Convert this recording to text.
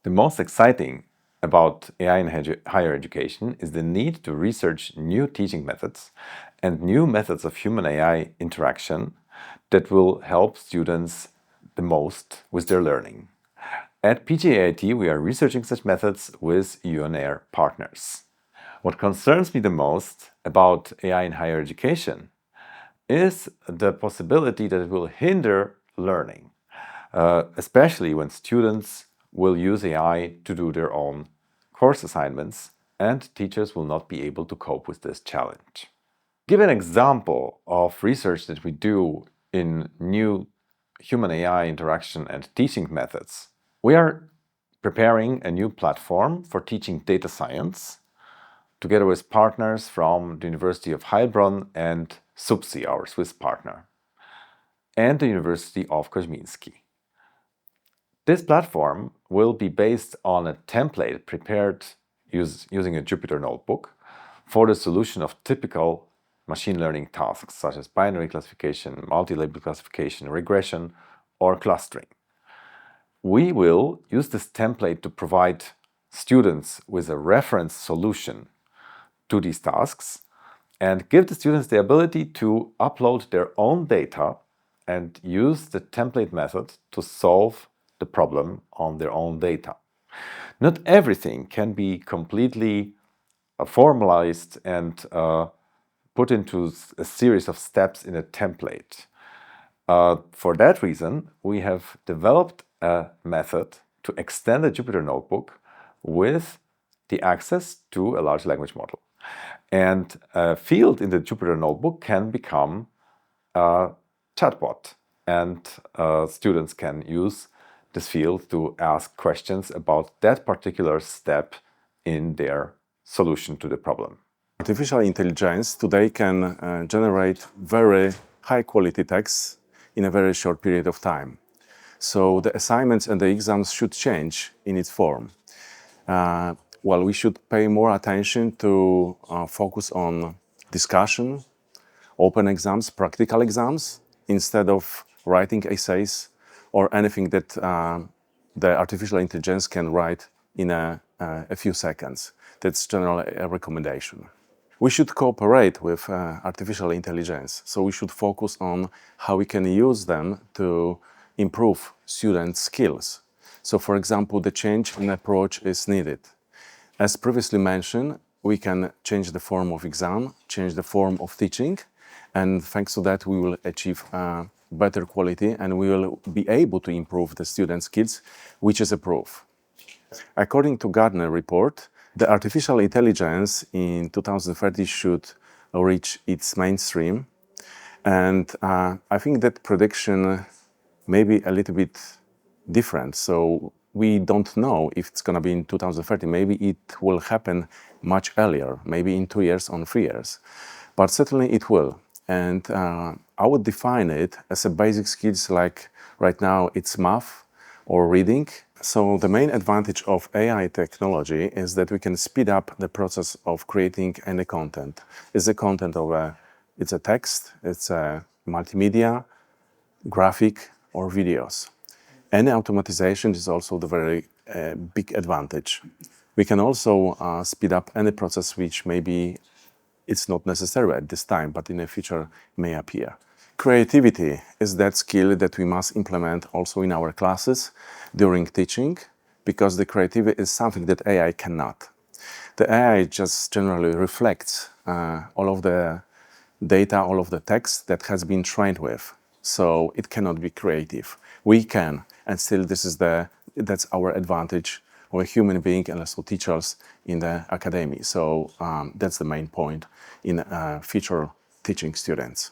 The most exciting about AI in higher education is the need to research new teaching methods and new methods of human-AI interaction that will help students the most with their learning. At PJAIT, we are researching such methods with EUonAIR partners. What concerns me the most about AI in higher education is the possibility that it will hinder learning, especially when students will use AI to do their own course assignments and teachers will not be able to cope with this challenge. Give an example of research that we do in new human-AI interaction and teaching methods. We are preparing a new platform for teaching data science together with partners from the University of Heilbronn and SUPSI, our Swiss partner, and the University of Koźmiński. This platform will be based on a template prepared using a Jupyter notebook for the solution of typical machine learning tasks such as binary classification, multi-label classification, regression, or clustering. We will use this template to provide students with a reference solution to these tasks and give the students the ability to upload their own data and use the template method to solve the problem on their own data. Not everything can be completely formalized and put into a series of steps in a template. For that reason, we have developed a method to extend a Jupyter notebook with the access to a large language model. And a field in the Jupyter notebook can become a chatbot, and students can use this field to ask questions about that particular step in their solution to the problem. Artificial intelligence today can generate very high-quality texts in a very short period of time. So the assignments and the exams should change in its form. Well, we should pay more attention to focus on discussion, open exams, practical exams, instead of writing essays or anything that the artificial intelligence can write in a few seconds. That's generally a recommendation. We should cooperate with artificial intelligence, so we should focus on how we can use them to improve students' skills. So, for example, the change in approach is needed. As previously mentioned, we can change the form of exam, change the form of teaching, and thanks to that we will achieve better quality and we will be able to improve the students' skills, which is a proof. According to Gartner report, the artificial intelligence in 2030 should reach its mainstream, and I think that prediction may be a little bit different. So we don't know if it's going to be in 2030. Maybe it will happen much earlier, maybe in 2 years or 3 years, but certainly it will. And I would define it as a basic skills like right now it's math or reading. So the main advantage of AI technology is that we can speed up the process of creating any content. It's a content of it's a text, it's a multimedia, graphic or videos. Any automatization is also the very big advantage. We can also speed up any process which maybe it's not necessary at this time, but in the future may appear. Creativity is that skill that we must implement also in our classes during teaching, because the creativity is something that AI cannot. The AI just generally reflects all of the data, all of the text that has been trained with, so it cannot be creative. We can, and still that's our advantage. We're a human being and also teachers in the academy, so that's the main point in future teaching students.